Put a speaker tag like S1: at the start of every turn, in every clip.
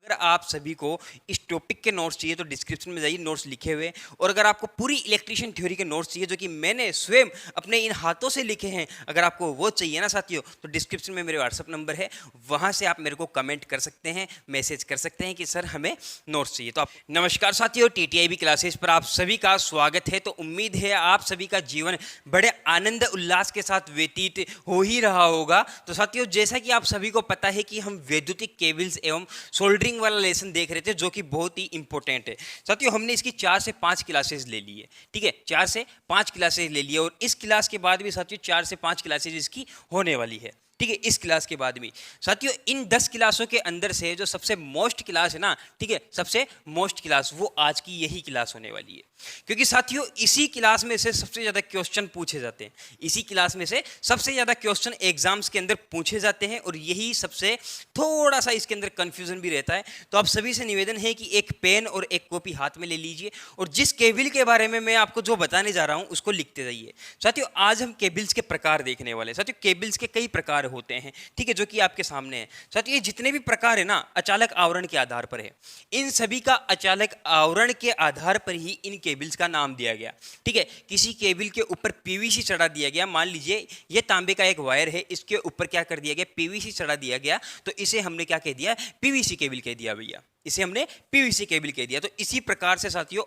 S1: अगर आप सभी को इस टॉपिक के नोट्स चाहिए तो डिस्क्रिप्शन में जाइए, नोट्स लिखे हुए। और अगर आपको पूरी इलेक्ट्रिशियन थ्योरी के नोट्स चाहिए जो कि मैंने स्वयं अपने इन हाथों से लिखे हैं, अगर आपको वो चाहिए ना साथियों, तो डिस्क्रिप्शन में मेरे व्हाट्सअप नंबर है, वहां से आप मेरे को कमेंट कर सकते हैं, मैसेज कर सकते हैं कि सर हमें नोट्स चाहिए। तो आप नमस्कार साथियों, टीटीआईबी क्लासेस पर आप सभी का स्वागत है। तो उम्मीद है आप सभी का जीवन बड़े आनंद उल्लास के साथ व्यतीत हो ही रहा होगा। तो साथियों, जैसा कि आप सभी को पता है कि हम वैद्युतिक केबल्स एवं सोल्डरिंग वाला लेसन देख रहे थे जो कि बहुत ही इंपॉर्टेंट है। साथियों, हमने इसकी 4 से 5 क्लासेस ले ली है। ठीक है, 4 से 5 क्लासेस ले ली है और इस क्लास के बाद भी साथियों 4 से 5 क्लासेस इसकी होने वाली है। ठीक है, इस क्लास के बाद भी साथियों इन 10 क्लासों के अंदर से जो सबसे मोस्ट क्लास है ना, ठीक है, सबसे मोस्ट क्लास वो आज की यही क्लास होने वाली है। क्योंकि साथियों इसी क्लास में से सबसे ज्यादा क्वेश्चन पूछे जाते हैं, इसी क्लास में से सबसे ज्यादा क्वेश्चन एग्जाम्स के अंदर पूछे जाते हैं और यही सबसे थोड़ा सा इसके अंदर कंफ्यूजन भी रहता है। तो आप सभी से निवेदन है कि एक पेन और एक कॉपी हाथ में ले लीजिए और जिस केबल के बारे में मैं आपको जो बताने जा रहा हूं उसको लिखते जाइए। साथियों, आज हम केबल्स के प्रकार देखने वाले हैं। साथियों, केबल्स के कई प्रकार होते हैं, ठीक है, जो कि आपके सामने है। साथियों, ये जितने भी प्रकार है ना, अचालक आवरण के आधार पर है। इन सभी का अचालक आवरण के आधार पर ही इन केबल्स का नाम दिया गया। ठीक है, किसी केबल के ऊपर पीवीसी चढ़ा दिया गया, मान लीजिए ये तांबे का एक वायर है, इसके ऊपर क्या कर दिया गया, पीवीसी चढ़ा दिया गया, तो इसे हमने क्या कह दिया, पीवीसी केबल कह दिया भैया, इसे हमने पीवीसी केबल कह दिया। तो इसी प्रकार से साथियों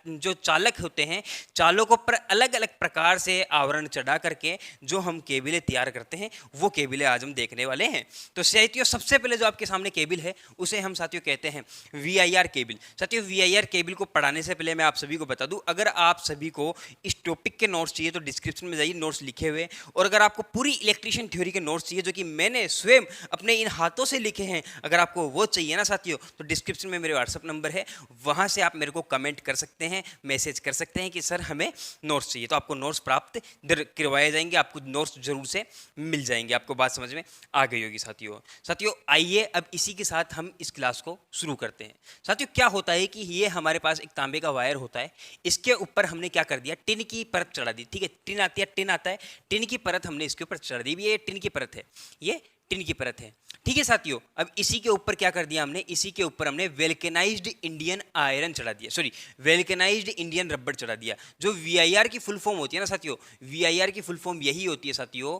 S1: जो चालक होते हैं, चालकों पर अलग अलग प्रकार से आवरण चढ़ा करके जो हम केबलें तैयार करते हैं वो केबलें आज हम देखने वाले हैं। तो साथियों, सबसे पहले जो आपके सामने केबल है उसे हम साथियों कहते हैं वीआईआर केबल। साथियों, वीआईआर केबल को पढ़ाने से पहले मैं आप सभी को बता दूं, अगर आप सभी को इस टॉपिक के नोट्स चाहिए तो डिस्क्रिप्शन में जाइए, नोट्स लिखे हुए। और अगर आपको पूरी इलेक्ट्रिशियन थ्योरी के नोट्स चाहिए जो कि मैंने स्वयं अपने इन हाथों से लिखे हैं, अगर आपको वो चाहिए ना साथियों, तो डिस्क्रिप्शन में मेरे व्हाट्सअप नंबर है, वहां से आप मेरे को कमेंट कर सकते हैं, मैसेज कर सकते हैं कि सर हमें नोट्स चाहिए। तो आपको नोट्स प्राप्त करवाए जाएंगे, आपको नोट्स जरूर से मिल जाएंगे। आपको बात समझ में आ गई होगी साथियों। साथियों, आइए अब इसी के साथ हम इस क्लास को शुरू करते हैं। साथियों, क्या होता है कि ये हमारे पास एक तांबे का वायर होता है, इसके ऊपर हमने क्या कर दिया, टिन की परत चढ़ा दी। ठीक है, टिन आती है, टिन आता है, टिन की परत हमने इसके ऊपर चढ़ा दी। ये टिन की परत है, ये टिन की परत है। ठीक है साथियों, अब इसी के ऊपर क्या कर दिया हमने, इसी के ऊपर हमने वेल्केनाइज्ड इंडियन आयरन चढ़ा दिया, सॉरी वेल्केनाइज्ड इंडियन रबर चढ़ा दिया। जो वीआईआर की फुल फॉर्म होती है ना साथियों, वीआईआर की फुल फॉर्म यही होती है साथियों,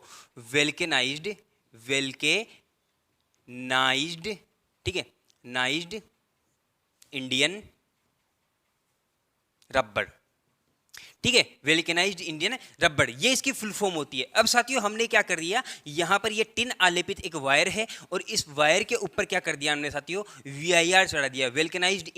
S1: वेल्केनाइज्ड, वेल्केनाइज्ड, ठीक है, नाइज्ड इंडियन रबर। ठीक है, वेल्केनाइज्ड इंडियन रबर, ये इसकी फुल फॉर्म होती है। अब साथियों हमने क्या कर दिया, यहां पर ये टिन आलेपित एक वायर है और इस वायर के ऊपर क्या कर दिया हमने साथियों, वीआईआर चढ़ा दिया, वेल्केनाइज्ड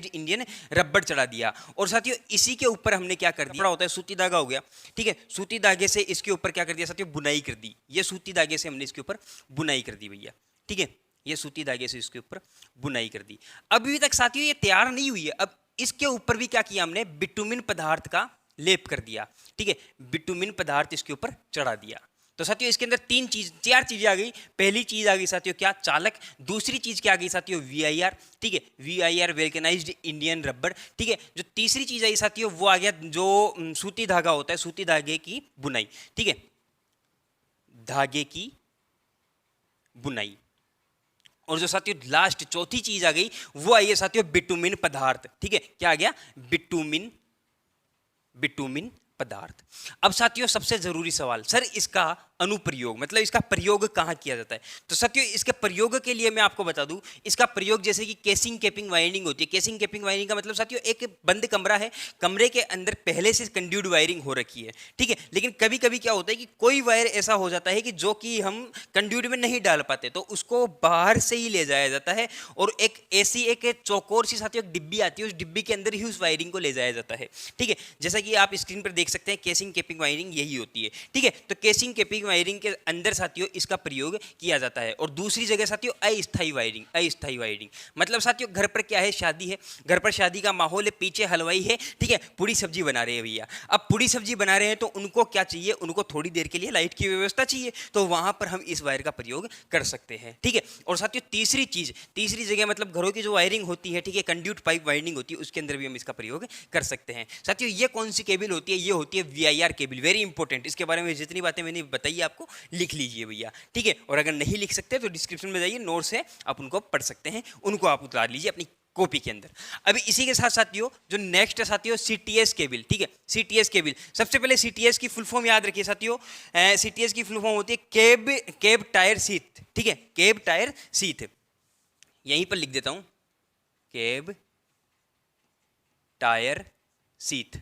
S1: इंडियन रबर चढ़ा दिया। और साथियों इसी के ऊपर हमने क्या कर दिया, होता है सूती धागा हो गया। ठीक है, सूती धागे से इसके ऊपर क्या कर दिया साथियों, बुनाई कर दी। ये सूती धागे से हमने इसके ऊपर बुनाई कर दी भैया। ठीक है, ये सूती धागे से इसके ऊपर बुनाई कर दी। अभी तक साथियों ये तैयार नहीं हुई है, अब इसके ऊपर भी क्या किया हमने, बिटुमिन पदार्थ का लेप कर दिया। ठीक है, बिटुमिन पदार्थ इसके ऊपर चढ़ा दिया। तो साथियों इसके अंदर 4 चीजें आ गई। पहली चीज आ गई साथियों क्या, चालक। दूसरी चीज क्या आ गई साथियों, वीआईआर। ठीक है, वीआईआर वेल्केनाइज्ड इंडियन रबर। ठीक है, जो तीसरी चीज आई साथियों वो आ गया जो सूती धागा होता है, सूती धागे की बुनाई। ठीक है, धागे की बुनाई। और जो साथियों लास्ट चौथी चीज आ गई वो आई है साथियों बिटुमिन पदार्थ। ठीक है, क्या आ गया, बिटुमिन पदार्थ। अब साथियों सबसे जरूरी सवाल, सर इसका अनुप्रयोग मतलब इसका प्रयोग कहां किया जाता है। तो साथियों इसके प्रयोग के लिए मैं आपको बता दूं, इसका प्रयोग जैसे कि केसिंग कैपिंग वायरिंग होती है। केसिंग कैपिंग वायरिंग का मतलब साथियों एक बंद कमरा है, कमरे के अंदर पहले से कंड्यूड वायरिंग हो रखी है। ठीक है, लेकिन कभी कभी क्या होता है कि कोई वायर ऐसा हो जाता है कि जो कि हम कंड्यूड में नहीं डाल पाते, तो उसको बाहर से ही ले जाया जाता है और एक ऐसी एक चौकोर सी साथियों एक डिब्बी आती है, उस डिब्बी के अंदर ही उस वायरिंग को ले जाया जाता है। ठीक है, जैसा कि आप स्क्रीन पर देख सकते हैं केसिंग कैपिंग वायरिंग यही होती है। ठीक है, तो केसिंग कैपिंग वायरिंग के अंदर साथियों इसका प्रयोग किया जाता है। और दूसरी जगह साथियों अस्थायी वायरिंग। अस्थायी वायरिंग मतलब साथियों घर पर क्या है, शादी है, घर पर शादी का माहौल है, पीछे हलवाई है, ठीक है, पूरी सब्जी बना रहे हैं भैया। अब पूरी सब्जी बना रहे हैं तो उनको क्या चाहिए, उनको थोड़ी देर के लिए लाइट की व्यवस्था चाहिए, तो वहां पर हम इस वायर का प्रयोग कर सकते हैं। ठीक है, और साथियों तीसरी जगह मतलब घरों की जो वायरिंग होती है, ठीक है, कंड्यूट पाइप वायरिंग होती है, उसके अंदर भी हम इसका प्रयोग कर सकते हैं। साथियों ये कौन सी केबल होती है, ये होती है वीआईआर केबल। वेरी इंपॉर्टेंट, इसके बारे में जितनी बातें मैंने बताई लीजिए, आपको लिख लीजिए भैया, ठीक है। और अगर नहीं लिख सकते तो डिस्क्रिप्शन में जाइए, नोट्स है, आप उनको पढ़ सकते हैं, उनको आप उतार लीजिए अपनी कॉपी के अंदर। अभी इसी के साथ साथियों जो नेक्स्ट है साथियों, सीटीएस केबल, ठीक है। सीटीएस केबल, सबसे पहले सीटीएस की फुल फॉर्म याद रखिए साथियों। सीटीएस की फुल फॉर्म होती है केब टायर सीट, ठीक है, केब टायर सीट। यहीं पर लिख देता हूं, केब टायर सीट,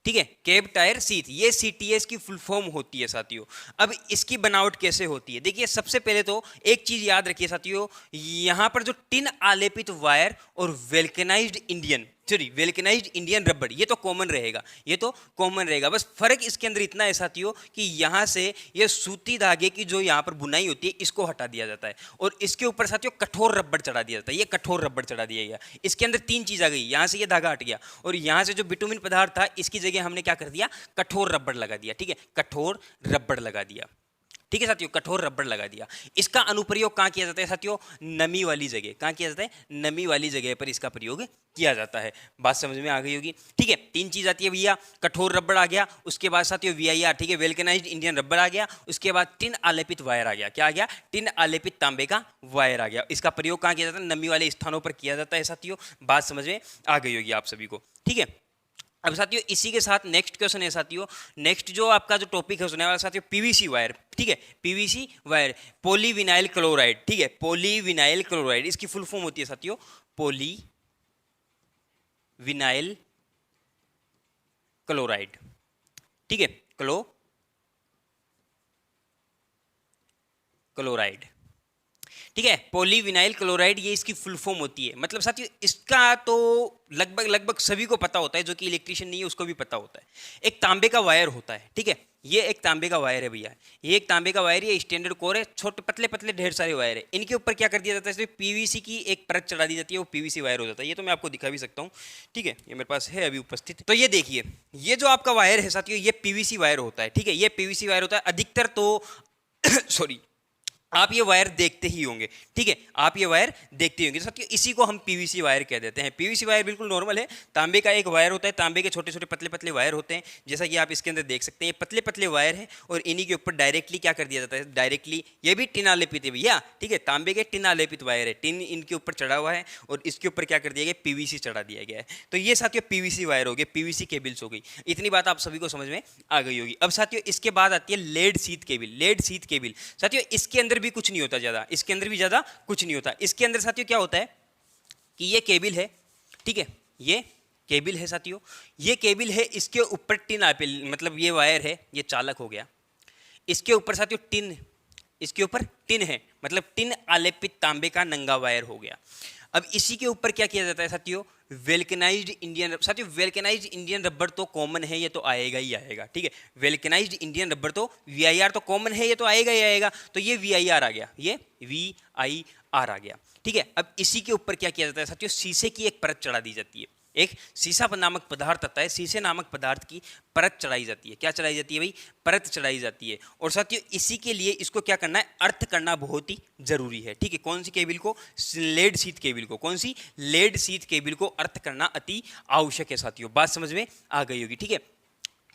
S1: ठीक है, केब टायर सीट, ये सीटीएस की फुल फॉर्म होती है साथियों। अब इसकी बनावट कैसे होती है, देखिए सबसे पहले तो एक चीज याद रखिए साथियों, यहां पर जो टिन आलेपित वायर और वेल्केनाइज्ड इंडियन रबड़, ये तो कॉमन रहेगा, ये तो कॉमन रहेगा। बस फर्क इसके अंदर इतना है साथियों कि यहां से ये सूती धागे की जो यहां पर बुनाई होती है इसको हटा दिया जाता है और इसके ऊपर साथियों कठोर रबड़ चढ़ा दिया जाता है। ये कठोर रबड़ चढ़ा दिया गया, इसके अंदर तीन चीज आ गई, यहां से ये धागा हट गया और यहां से जो बिटुमिन पदार्थ था इसकी जगह हमने क्या कर दिया, कठोर रबड़ लगा दिया, ठीक है, कठोर रबड़ लगा दिया, ठीक है साथियों, कठोर रबड़ लगा दिया। इसका अनुप्रयोग कहां किया जाता है साथियों, नमी वाली जगह, कहां किया जाता है, नमी वाली जगह पर इसका प्रयोग किया जाता है। बात समझ में आ गई होगी, ठीक है। तीन चीज आती है भैया, कठोर रबड़ आ गया, उसके बाद साथियों वीआईआर, ठीक है, वेल्केनाइज्ड इंडियन रबड़ आ गया, उसके बाद टिन आलेपित वायर आ गया, क्या आ गया, टिन आलेपित तांबे का वायर आ गया। इसका प्रयोग कहां किया जाता है, नमी वाले स्थानों पर किया जाता है साथियों। बात समझ में आ गई होगी आप सभी को, ठीक है। अब साथियों इसी के साथ नेक्स्ट क्वेश्चन है साथियों, नेक्स्ट जो आपका जो टॉपिक है सुनने वाला साथियों, पीवीसी वायर, ठीक है, पीवीसी वायर, पॉलीविनाइल क्लोराइड, ठीक है, पॉलीविनाइल क्लोराइड, इसकी फुल फॉर्म होती है साथियों पॉलीविनाइल क्लोराइड, ठीक है, क्लोराइड, ठीक है, पॉलीविनाइल क्लोराइड, ये इसकी फुल फॉर्म होती है। मतलब साथियों इसका तो लगभग सभी को पता होता है, जो कि इलेक्ट्रिशियन नहीं है उसको भी पता होता है। एक तांबे का वायर होता है, ठीक है, ये एक तांबे का वायर है भैया, ये एक तांबे का वायर, ये स्टैंडर्ड कोर है, छोटे पतले पतले ढेर सारे वायर है, इनके ऊपर क्या कर दिया जाता है, पीवीसी की एक परत चढ़ा दी जाती है, वो पीवीसी वायर हो जाता है। ये तो मैं आपको दिखा भी सकता हूँ, ठीक है, ये मेरे पास है अभी उपस्थित। तो ये देखिए, ये जो आपका वायर है साथियों, ये पीवीसी वायर होता है, ठीक है, ये पीवीसी वायर होता है अधिकतर तो सॉरी आप ये वायर देखते ही होंगे, ठीक है, आप ये वायर देखते ही होंगे साथियों, इसी को हम पीवीसी वायर कह देते हैं। पीवीसी वायर बिल्कुल नॉर्मल है, तांबे का एक वायर होता है, तांबे के छोटे छोटे पतले पतले वायर होते हैं, जैसा कि आप इसके अंदर देख सकते हैं, ये पतले पतले वायर हैं और इन्हीं के ऊपर डायरेक्टली क्या कर दिया जाता है, डायरेक्टली, ये भी टिन आलेपित है भैया, ठीक है, तांबे के टिन आलेपित वायर है, टिन इनके ऊपर चढ़ा हुआ है और इसके ऊपर क्या कर दिया गया, पीवीसी चढ़ा दिया गया है। तो ये साथियों पीवीसी वायर हो गए, पीवीसी केबल्स हो गई, इतनी बात आप सभी को समझ में आ गई होगी। अब साथियों इसके बाद आती है lead sheath cable, lead sheath cable साथियों, इसके अंदर भी कुछ नहीं होता ज्यादा, इसके अंदर भी ज्यादा कुछ नहीं होता। इसके अंदर साथियों क्या होता है कि ये केबल है, ठीक है, ये केबल है साथियों, ये केबल है, इसके ऊपर टिन आलेपित, मतलब ये वायर है, ये चालक हो गया, इसके ऊपर साथियों टिन, इसके ऊपर टिन है, मतलब टिन आलेपित तांबे का नंगा वायर हो गया। अब इसी के ऊपर क्या किया जाता है साथियों, वेल्केनाइज्ड इंडियन, साथियों वेल्केनाइज्ड इंडियन रबर तो कॉमन है, ये तो आएगा ही आएगा, ठीक है, वेल्केनाइज्ड इंडियन रबर तो वीआईआर तो कॉमन है, ये तो आएगा ही आएगा, तो ये वीआईआर आ गया, ये वीआईआर आ गया, ठीक है। अब इसी के ऊपर क्या किया जाता है साथियों, शीशे की एक परत चढ़ा दी जाती है, एक सीसा नामक पदार्थ आता है, शीशे नामक पदार्थ की परत चढ़ाई जाती है, क्या चढ़ाई जाती है भाई, परत चढ़ाई जाती है। और साथियों इसी के लिए इसको क्या करना है, अर्थ करना बहुत ही जरूरी है, ठीक है, कौन सी केबल को, लेड शीथ केबल को, कौन सी, लेड शीथ केबल को अर्थ करना अति आवश्यक है साथियों। बात समझ में आ गई होगी, ठीक है।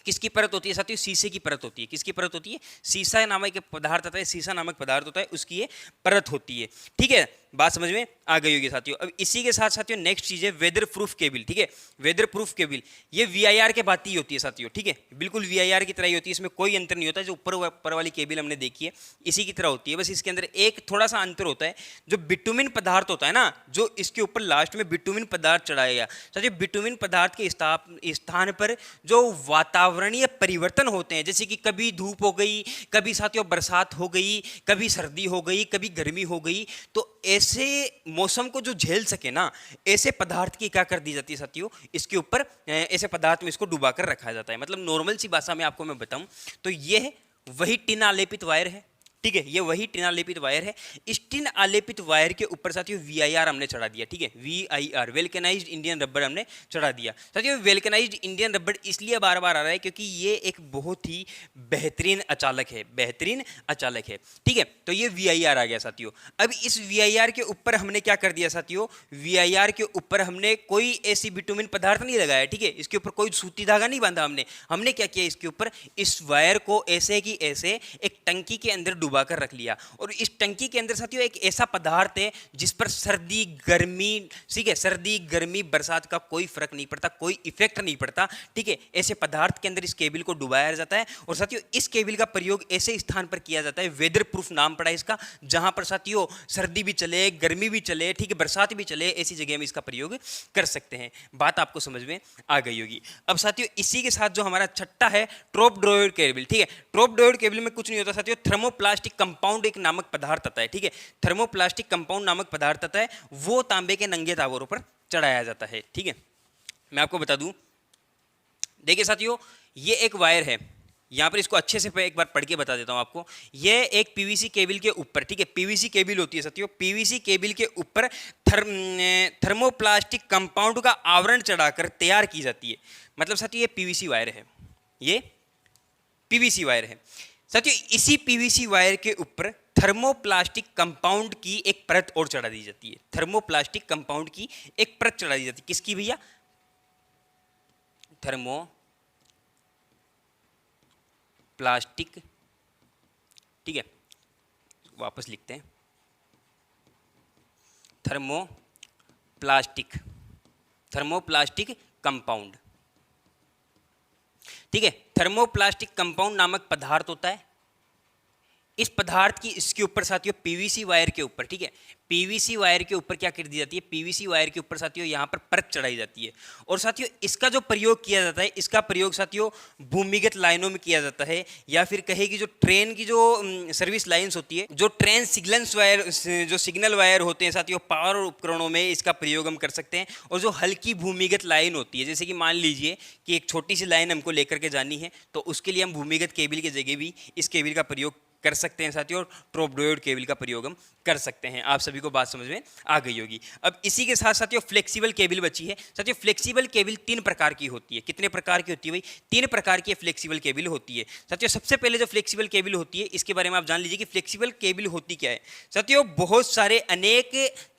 S1: किसकी परत होती है साथियों, शीशे की परत होती है, किसकी परत होती है, शीशा नामक एक पदार्थ आता है, शीशा नामक पदार्थ होता है, उसकी ये परत होती है, ठीक है। बात समझ में आ गई होगी साथियों। अब इसी के साथ साथियों नेक्स्ट चीज है वेदर प्रूफ केबल, ठीक है, वेदर प्रूफ केबल, ये वीआईआर के बात ही होती है साथियों, ठीक है, बिल्कुल वीआईआर की तरह ही होती है, इसमें कोई अंतर नहीं होता। जो ऊपर वाली केबल हमने देखी है इसी की तरह होती है, बस इसके अंदर एक थोड़ा सा अंतर होता है, जो बिटुमिन पदार्थ होता है ना, जो इसके ऊपर लास्ट में बिटुमिन पदार्थ चढ़ाया गया साथियों, बिटुमिन पदार्थ के स्थान पर जो वातावरणीय परिवर्तन होते हैं, जैसे कि कभी धूप हो गई, कभी साथियों बरसात हो गई, कभी सर्दी हो गई, कभी गर्मी हो गई, तो ऐसे मौसम को जो झेल सके ना, ऐसे पदार्थ की क्या कर दी जाती है साथियों, इसके ऊपर ऐसे पदार्थ में इसको डुबा कर रखा जाता है। मतलब नॉर्मल सी भाषा में आपको मैं बताऊं तो ये वही टिन आलेपित वायर है, ठीक है, ये वही टिन आलेपित वायर है। इस टिन आलेपित वायर के ऊपर साथियों VIR हमने चढ़ा दिया। ठीक है, VIR वेल्केनाइज्ड इंडियन रबर हमने चढ़ा दिया। साथियों वेल्केनाइज्ड इंडियन रबर इसलिए बार बार आ रहा है क्योंकि ये एक बहुत ही बेहतरीन अचालक है, बेहतरीन अचालक है। ठीक है, तो ये VIR आ गया साथियों। अब इस VIR के ऊपर हमने क्या कर दिया साथियों, VIR के ऊपर हमने कोई ऐसी बिटुमिन पदार्थ नहीं लगाया। ठीक है, इसके ऊपर कोई सूती धागा नहीं बांधा हमने क्या किया, इसके ऊपर इस वायर को ऐसे की ऐसे एक टंकी के अंदर डुबा कर रख लिया। और इस टंकी के अंदर साथियों एक ऐसा पदार्थ है जिस पर सर्दी गर्मी, ठीक है, सर्दी गर्मी बरसात का कोई फर्क नहीं पड़ता, कोई इफेक्ट नहीं पड़ता। ठीक है, ऐसे पदार्थ के अंदर इस केबल को डुबाया जाता है। और साथियों इस केबल का प्रयोग ऐसे स्थान पर किया जाता है, वेदर प्रूफ नाम पड़ा है इसका, जहां पर साथियों सर्दी भी चले, गर्मी भी चले, ठीक है, बरसात भी चले, ऐसी जगह में इसका प्रयोग कर सकते हैं। बात आपको समझ में आ गई होगी। अब साथियों इसी के साथ जो हमारा छठा है ट्रोप ड्रॉयड केबल। ठीक है, ट्रोप ड्रॉयड केबल में कुछ नहीं होता साथियों, थर्मोप्लास्टिक कंपाउंड एक नामक पदार्थ आता है। ठीक है, थर्मोप्लास्टिक कंपाउंड नामक पदार्थ आता है, वो तांबे के नंगे तावरों पर चढ़ाया जाता है। ठीक है, मैं आपको बता दूं, देखिए साथियों ये एक वायर है, यहां पर इसको अच्छे से एक बार पढ़ के बता देता हूं आपको। ये एक पीवीसी केबल के ऊपर, ठीक है, पीवीसी केबल होती है साथियों, पीवीसी केबल के ऊपर थर्मोप्लास्टिक कंपाउंड का आवरण चढ़ाकर तैयार की जाती है। मतलब साथियों ये पीवीसी वायर है, ये पीवीसी वायर है साथियों। इसी पीवीसी वायर के ऊपर थर्मोप्लास्टिक कंपाउंड की एक परत और चढ़ा दी जाती है। थर्मोप्लास्टिक कंपाउंड की एक परत चढ़ा दी जाती है, किसकी भैया, थर्मोप्लास्टिक। ठीक है, वापस लिखते हैं, थर्मोप्लास्टिक कंपाउंड। ठीक है, थर्मोप्लास्टिक कंपाउंड नामक पदार्थ होता है। इस पदार्थ की इसके ऊपर साथियों पीवीसी वायर के ऊपर, ठीक है, पीवीसी वायर के ऊपर क्या कर दी जाती है, पीवीसी वायर के ऊपर साथियों यहाँ पर परत चढ़ाई जाती है। और साथियों इसका जो प्रयोग किया जाता है, इसका प्रयोग साथियों भूमिगत लाइनों में किया जाता है, या फिर कहे कि जो ट्रेन की जो सर्विस लाइंस होती है, जो ट्रेन सिग्नल्स वायर, जो सिग्नल वायर होते हैं साथियों, पावर उपकरणों में इसका प्रयोग हम कर सकते हैं। और जो हल्की भूमिगत लाइन होती है, जैसे कि मान लीजिए कि एक छोटी सी लाइन हमको लेकर के जानी है, तो उसके लिए हम भूमिगत केबल की जगह भी इस केबल का प्रयोग कर सकते हैं साथियों, और ट्रोप ड्रॉयड केबल का प्रयोग हम कर सकते हैं। आप सभी को बात समझ में आ गई होगी। अब इसी के साथ साथियों फ्लेक्सिबल केबल बची है। साथियों फ्लेक्सिबल केबल 3 प्रकार की होती है। कितने प्रकार की होती है भाई, 3 प्रकार की फ्लेक्सिबल केबल होती है साथियों। सबसे पहले जो फ्लेक्सिबल केबल होती है, इसके बारे में आप जान लीजिए कि फ्लेक्सिबल केबल होती क्या है। साथियों बहुत सारे अनेक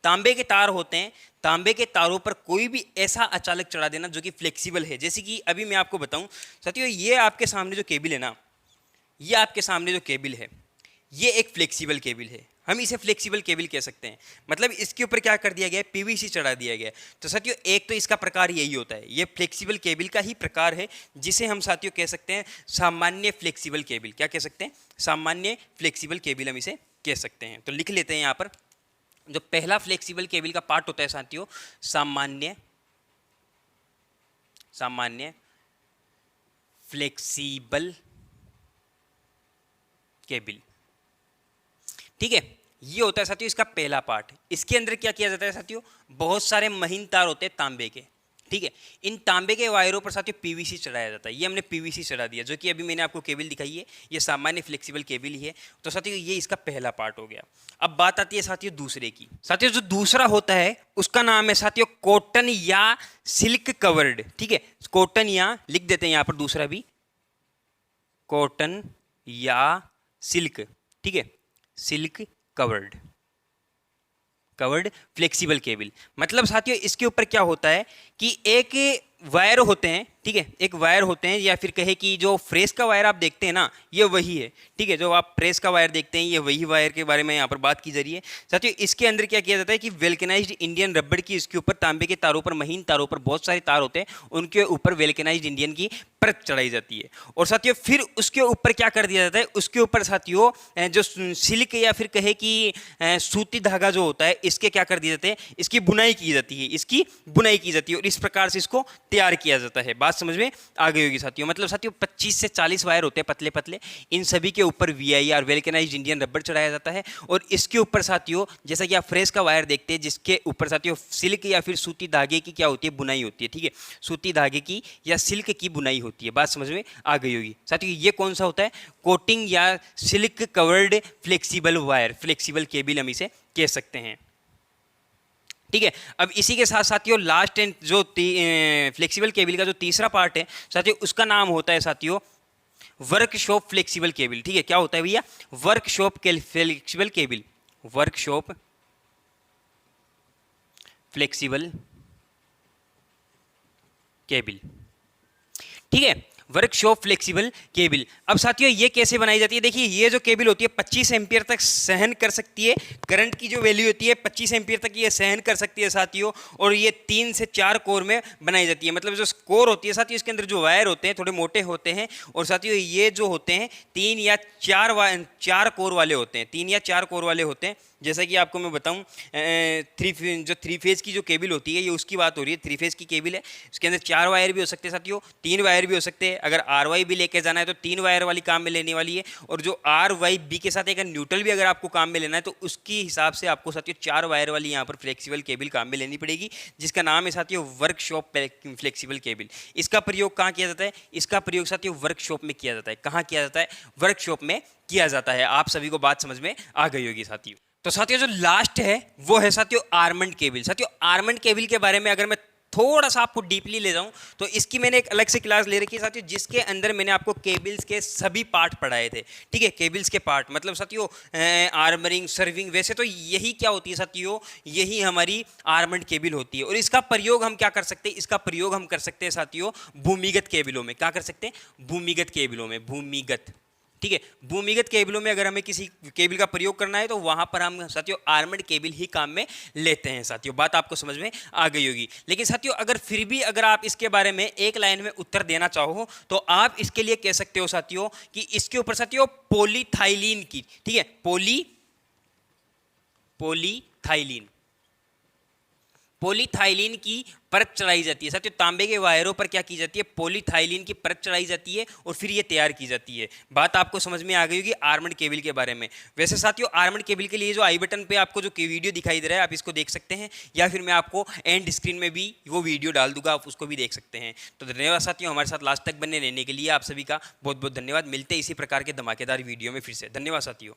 S1: तांबे के तार होते हैं, तांबे के तारों पर कोई भी ऐसा अचालक चढ़ा देना जो कि फ्लेक्सिबल है। जैसे कि अभी मैं आपको बताऊं साथियों, ये आपके सामने जो केबल है ना, ये आपके सामने जो केबल है, ये एक फ्लेक्सिबल केबल है। हम इसे फ्लेक्सिबल केबल कह सकते हैं। मतलब इसके ऊपर क्या कर दिया गया है, पीवीसी चढ़ा दिया गया है। तो साथियों एक तो इसका प्रकार यही होता है, ये फ्लेक्सिबल केबल का ही प्रकार है, जिसे हम साथियों कह सकते हैं सामान्य फ्लेक्सिबल केबल। क्या कह सकते हैं, सामान्य फ्लेक्सिबल केबल हम इसे कह सकते हैं। तो लिख लेते हैं यहाँ पर, जो पहला फ्लेक्सिबल केबल का पार्ट होता है साथियों, सामान्य फ्लेक्सिबल केबल। ठीक है, ये होता है साथियों इसका पहला पार्ट। इसके अंदर क्या किया जाता है साथियों, बहुत सारे महीन तार होते हैं तांबे के। ठीक है, इन तांबे के वायरों पर साथियों पीवीसी चढ़ाया जाता है। ये हमने पीवीसी चढ़ा दिया, जो कि अभी मैंने आपको केबल दिखाई है, ये सामान्य फ्लेक्सिबल केबल ही है। तो साथियों ये इसका पहला पार्ट हो गया। अब बात आती है साथियों दूसरे की। साथियों जो दूसरा होता है उसका नाम है साथियों कॉटन या सिल्क कवर्ड। ठीक है, कॉटन या लिख देते हैं यहाँ पर दूसरा भी, कॉटन या सिल्क। ठीक है, सिल्क कवर्ड फ्लेक्सिबल केबल। मतलब साथियों इसके ऊपर क्या होता है कि एक वायर होते हैं, ठीक है, एक वायर होते हैं, या फिर कहे कि जो प्रेस का वायर आप देखते हैं ना, ये वही है। ठीक है, जो आप प्रेस का वायर देखते हैं, ये वही वायर के बारे में यहाँ पर बात की जा रही है। साथियों इसके अंदर क्या किया जाता है कि वेल्केनाइज्ड इंडियन रबड़ की इसके ऊपर तांबे के तारों पर, महीन तारों पर बहुत सारे तार होते हैं, उनके ऊपर वेल्केनाइज्ड इंडियन की परत चढ़ाई जाती है। और साथियों फिर उसके ऊपर क्या कर दिया जाता है, उसके ऊपर साथियों जो सिल्क या फिर कहे कि सूती धागा जो होता है, इसके क्या कर दिए जाते हैं, इसकी बुनाई की जाती है, इसकी बुनाई की जाती है, और इस प्रकार से इसको तैयार किया जाता है। बात समझ में आ गई होगी साथियों। मतलब साथियों 25 से 40 वायर होते हैं पतले पतले, इन सभी के ऊपर VIR वेल्केनाइज्ड इंडियन रबर चढ़ाया जाता है और इसके ऊपर साथियों जैसा कि आप फ्रेश का वायर देखते हैं जिसके ऊपर साथियों सिल्क या फिर सूती धागे की क्या होती है, बुनाई होती है। ठीक है, सूती धागे की या सिल्क की बुनाई होती है। बात समझ में आ गई होगी साथियों। ये कौन सा होता है, कोटिंग या silk covered flexible wire, flexible cable हम इसे कह सकते हैं। ठीक है, अब इसी के साथ साथियों लास्ट एंड जो फ्लेक्सिबल केबल का जो तीसरा पार्ट है साथियों, उसका नाम होता है साथियों वर्कशॉप फ्लेक्सिबल केबल। ठीक है, क्या होता है भैया, workshop flexible cable, workshop flexible cable. ठीक है, वर्कशॉप फ्लेक्सिबल केबल। अब साथियों ये कैसे बनाई जाती है, देखिए ये जो केबल होती है 25 एम्पियर तक सहन कर सकती है, करंट की जो वैल्यू होती है 25 एम्पियर तक ये सहन कर सकती है साथियों, और ये 3 से 4 कोर में बनाई जाती है। मतलब जो कोर होती है साथियों, इसके अंदर जो वायर होते हैं थोड़े मोटे होते हैं, और साथियों ये जो होते हैं 3 या 4 कोर वाले होते हैं, 3 या 4 कोर वाले होते हैं। जैसा कि आपको मैं बताऊं, जो थ्री फेज की जो केबल होती है ये उसकी बात हो रही है, 3 फेज की केबल है, उसके अंदर 4 वायर भी हो सकते हैं साथियों, 3 वायर भी हो सकते हैं। अगर RY भी लेके जाना है तो 3 वायर वाली काम में लेने वाली है, और जो RYB के साथ एक न्यूट्रल भी अगर आपको काम में लेना है तो उसकी हिसाब से आपको साथियों 4 वायर वाली यहाँ पर फ्लेक्सिबल केबल काम में लेनी पड़ेगी, जिसका नाम है साथियों वर्कशॉप फ्लेक्सिबल केबल। इसका प्रयोग कहाँ किया जाता है, इसका प्रयोग साथियों वर्कशॉप में किया जाता है। कहाँ किया जाता है, वर्कशॉप में किया जाता है। आप सभी को बात समझ में आ गई होगी साथियों। तो साथियों जो लास्ट है वो है साथियों आर्मंड केबल। साथियों आर्मंड केबल के बारे में अगर मैं थोड़ा सा आपको डीपली ले जाऊं तो इसकी मैंने एक अलग से क्लास ले रखी है साथियों, जिसके अंदर मैंने आपको केबल्स के सभी पार्ट पढ़ाए थे। ठीक है, केबल्स के पार्ट मतलब साथियों आर्मरिंग, सर्विंग, वैसे तो यही क्या होती है साथियों, यही हमारी आर्मंड केबल होती है। और इसका प्रयोग हम क्या कर सकते हैं, इसका प्रयोग हम कर सकते हैं साथियों भूमिगत केबलों में। क्या कर सकते हैं, भूमिगत केबलों में, भूमिगत। ठीक है, भूमिगत केबलों में अगर हमें किसी केबल का प्रयोग करना है तो वहां पर हम साथियों आर्मर्ड केबल ही काम में लेते हैं साथियों। बात आपको समझ में आ गई होगी। लेकिन साथियों अगर फिर भी अगर आप इसके बारे में एक लाइन में उत्तर देना चाहो तो आप इसके लिए कह सकते हो साथियों कि इसके ऊपर साथियों पॉलीथाइलीन की, ठीक है, पॉलीथाइलीन की परत चढ़ाई जाती है साथियों। तांबे के वायरों पर क्या की जाती है, पॉलीथाइलीन की परत चढ़ाई जाती है और फिर ये तैयार की जाती है। बात आपको समझ में आ गई होगी आर्मर्ड केबल के बारे में। वैसे साथियों आर्मर्ड केबल के लिए जो आई बटन पे आपको जो वीडियो दिखाई दे रहा है आप इसको देख सकते हैं, या फिर मैं आपको एंड स्क्रीन में भी वो वीडियो डाल दूंगा, आप उसको भी देख सकते हैं। तो धन्यवाद साथियों हमारे साथ लास्ट तक बने रहने के लिए, आप सभी का बहुत बहुत धन्यवाद। मिलते हैं इसी प्रकार के धमाकेदार वीडियो में फिर से। धन्यवाद साथियों।